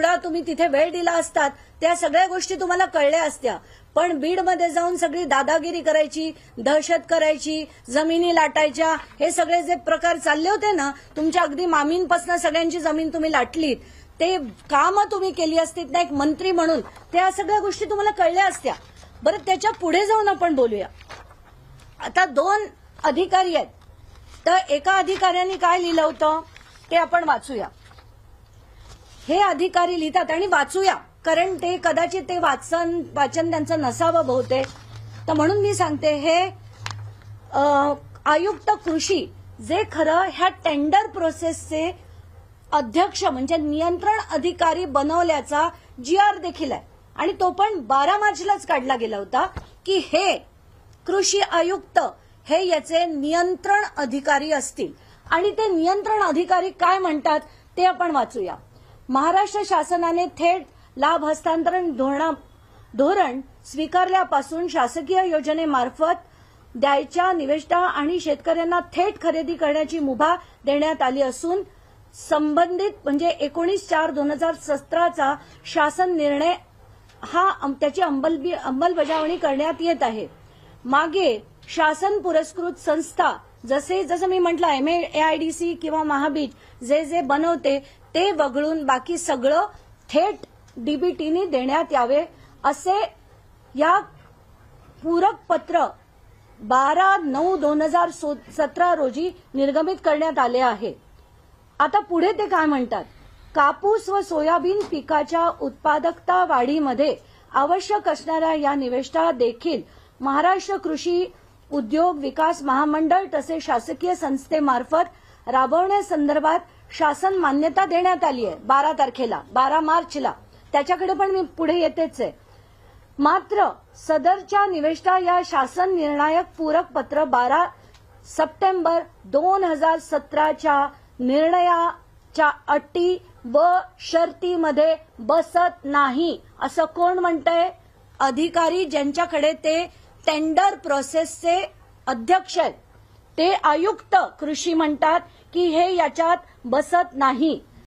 थोडा तुम्ही तिथे वेळ दिला असतात त्या सगळ्या गोष्टी तुम्हाला कळल्या असत्या. पण बीडमध्ये जाऊन सगळी दादागिरी करायची, दहशत करायची, जमिनी लाटायच्या, हे सगळे जे प्रकार चालले होते ना, तुमच्या अगदी मामींपासून सगळ्यांची जमीन तुम्ही लाटलीत, ते कामं तुम्ही केली असतीत ना एक मंत्री म्हणून, त्या सगळ्या गोष्टी तुम्हाला कळल्या असत्या. बरं, त्याच्या पुढे जाऊन आपण बोलूया. आता 2 अधिकारी आहेत, तर एका अधिकाऱ्यांनी काय लिहिलं होतं ते आपण वाचूया. हे अधिकारी लिहितात आणि वाचूया, कारण ते कदाचित ते वाचन त्यांचं नसावं बहुतेक. तर म्हणून मी सांगते, हे आयुक्त कृषी जे खरं ह्या टेंडर प्रोसेसचे अध्यक्ष म्हणजे नियंत्रण अधिकारी बनवल्याचा GR देखील आहे, आणि तो पण 12 मार्चलाच काढला गेला होता की हे कृषी आयुक्त हे याचे नियंत्रण अधिकारी असतील. आणि ते नियंत्रण अधिकारी काय म्हणतात ते आपण वाचूया. महाराष्ट्र शासनाने थेट लाभ हस्तांतरण धोरण स्वीकारल्यापासून शासकीय योजनेमार्फत द्यायच्या निविष्ठा आणि शेतकऱ्यांना थेट खरेदी करण्याची मुभा देण्यात आली असून संबंधित म्हणजे 19/4/2017चा शासन निर्णय त्याची अंमलबजावणी करण्यात येत आहे. मागे शासन पुरस्कृत संस्था जसं मी म्हटलं MAIDC किंवा महाबीज जे बनवते ते वगळून बाकी सगळं थेट DBTने देण्यात यावे असे या पूरक पत्र 12/9/2017 रोजी निर्गमित करण्यात आले आहे. आता पुढे ते काय म्हणतात, कापूस व सोयाबीन पिकाच्या उत्पादकता वाढीमध्ये आवश्यक असणाऱ्या या निविष्ठा देखील महाराष्ट्र कृषी उद्योग विकास महामंडळ तसेच शासकीय संस्थेमार्फत राबवण्यासंदर्भात शासन मान्यता देण्यात आली आहे 12 मार्चला. त्याच्याकडे पण मी पुढे येतेच आहे. मात्र सदरच्या निविष्ठा या शासन निर्णायक पूरक पत्र 12 सप्टेंबर 2017च्या निर्णयाच्या अटी व शर्तीमध्ये बसत नाही असं कोण म्हणतंय? अधिकारी ज्यांच्याकडे ते टेंडर प्रोसेसचे अध्यक्ष आहेत ते आयुक्त कृषी म्हणतात की हे याच्यात बसत नाही.